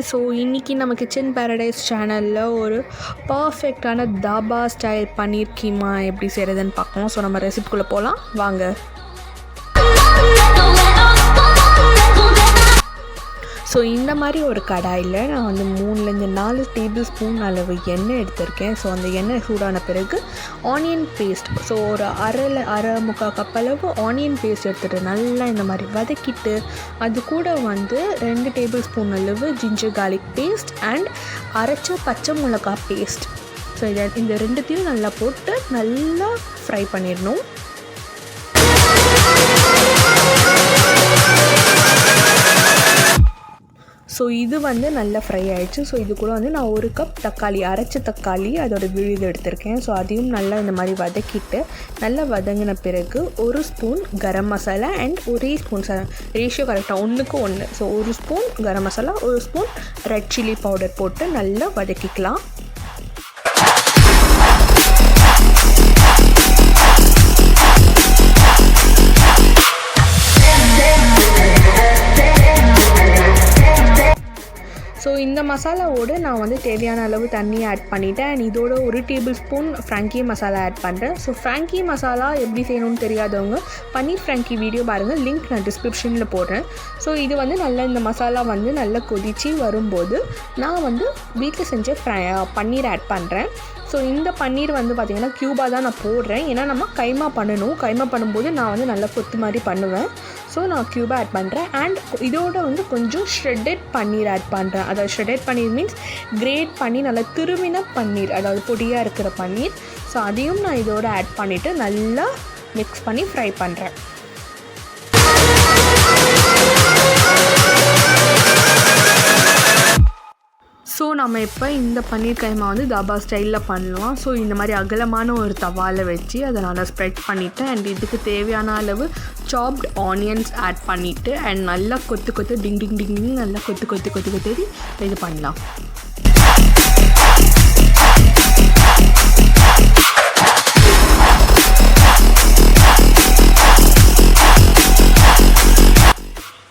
So இன்றைக்கி நம்ம kitchen paradise சேனலில் ஒரு பர்ஃபெக்டான தாபா ஸ்டைல் பன்னீர் கீமா எப்படி செய்கிறதுன்னு பார்க்கலாம். ஸோ நம்ம ரெசிபிக்குள்ளே போகலாம் வாங்க. ஸோ இந்த மாதிரி ஒரு கடாயில் நான் வந்து 3-4 டேபிள் ஸ்பூன் அளவு எண்ணெய் எடுத்திருக்கேன். ஸோ அந்த எண்ணெய் சூடான பிறகு ஆனியன் பேஸ்ட், ஸோ ஒரு அரை முக்கால் கப் அளவு ஆனியன் பேஸ்ட் எடுத்துகிட்டு நல்லா இந்த மாதிரி வதக்கிட்டு அது கூட வந்து 2 டேபிள் ஸ்பூன் அளவு ஜிஞ்சர் கார்லிக் பேஸ்ட் அண்ட் அரைச்ச பச்சை மிளகாய் பேஸ்ட். ஸோ இந்த ரெண்டுத்தையும் நல்லா போட்டு நல்லா ஃப்ரை பண்ணிடணும். ஸோ இது வந்து நல்லா ஃப்ரை ஆகிடுச்சு. ஸோ இது கூட வந்து நான் 1 கப் தக்காளி, அரைச்ச தக்காளி அதோட விழுது எடுத்திருக்கேன். ஸோ அதையும் நல்லா இந்த மாதிரி வதக்கிட்டு நல்லா வதங்கின பிறகு 1 spoon garam masala and 1 spoon ratio கரெக்டாக 1:1. So 1 spoon garam masala, 1 spoon red chilli powder போட்டு நல்லா வதக்கிக்கலாம். ஸோ இந்த மசாலாவோடு நான் வந்து தேவையான அளவு தண்ணி ஆட் பண்ணிவிட்டேன் அண்ட் இதோட 1 tablespoon frankie masala add பண்ணுறேன். ஸோ ஃப்ராங்கி மசாலா எப்படி செய்யணும்னு தெரியாதவங்க பன்னீர் ஃப்ராங்கி வீடியோ பாருங்கள், லிங்க் நான் டிஸ்கிரிப்ஷனில் போடுறேன். ஸோ இது வந்து நல்லா இந்த மசாலா வந்து நல்லா கொதித்து வரும்போது நான் வந்து வீட்டில் செஞ்ச பன்னீர் ஆட் பண்ணுறேன். ஸோ இந்த பன்னீர் வந்து பார்த்திங்கன்னா க்யூபாக தான் நான் போடுறேன், ஏன்னா நம்ம கைமா பண்ணணும். கைமா பண்ணும்போது நான் வந்து நல்லா கொத்து மாதிரி பண்ணுவேன். ஸோ நான் க்யூபாக ஆட் பண்ணுறேன் அண்ட் இதோட வந்து கொஞ்சம் ஷ்ரெட்டட் பன்னீர் ஆட் பண்ணுறேன். அதாவது ஷ்ரெட்டட் பன்னீர் மீன்ஸ் கிரேட் பண்ணி நல்லா திருவின பன்னீர், அதாவது பொடியாக இருக்கிற பன்னீர். ஸோ அதையும் நான் இதோட ஆட் பண்ணிவிட்டு நல்லா மிக்ஸ் பண்ணி ஃப்ரை பண்ணுறேன். ஸோ நம்ம இப்போ இந்த பன்னீர் கைமா வந்து தாபா ஸ்டைலில் பண்ணலாம். ஸோ இந்த மாதிரி அகலமான ஒரு தவாவில் வச்சு அதை நல்லா ஸ்ப்ரெட் பண்ணிவிட்டு அண்ட் இதுக்கு தேவையான அளவு சாப்ட் ஆனியன்ஸ் ஆட் பண்ணிவிட்டு அண்ட் நல்லா கொத்து டிங் டிங் டிங் டிங் நல்லா கொத்து இது பண்ணலாம்.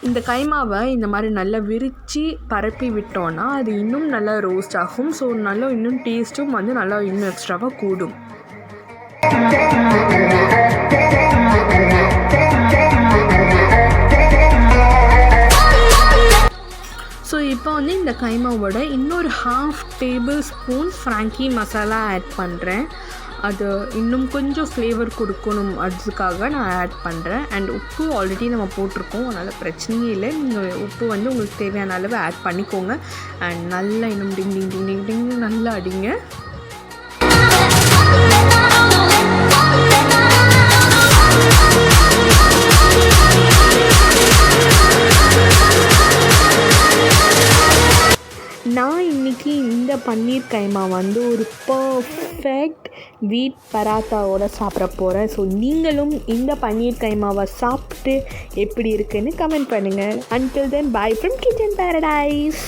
இந்த கைமாவை இந்த மாதிரி நல்லா விரித்து பரப்பி விட்டோன்னா அது இன்னும் நல்லா ரோஸ்ட் ஆகும். ஸோ நல்லா இன்னும் டேஸ்ட்டும் வந்து நல்லா இன்னும் எக்ஸ்ட்ராவாக கூடும். ஸோ இப்போ வந்து இந்த கைமாவோட இன்னொரு 1/2 tablespoon frankie masala add பண்ணுறேன். அது இன்னும் கொஞ்சம் ஃப்ளேவர் கொடுக்கணும், அதுக்காக நான் ஆட் பண்ணுறேன். அண்ட் உப்பு ஆல்ரெடி நம்ம போட்டிருக்கோம், அதனால் பிரச்சனையே இல்லை. நீங்கள் உப்பு வந்து உங்களுக்கு தேவையான அளவு ஆட் பண்ணிக்கோங்க அண்ட் நல்லா இன்னும் டிங் டிங் டிங் டிங் டிங் நல்லா அடிங்க. நான் இன்றைக்கி இந்த பன்னீர் கைமா வந்து ஒரு பர்ஃபெக்ட் வீட் பராத்தாவோட சாப்பிட போகிறேன். ஸோ நீங்களும் இந்த பன்னீர் கைமாவை சாப்பிட்டு எப்படி இருக்குன்னு கமெண்ட் பண்ணுங்கள். Until then, bye from Kitchen Paradise.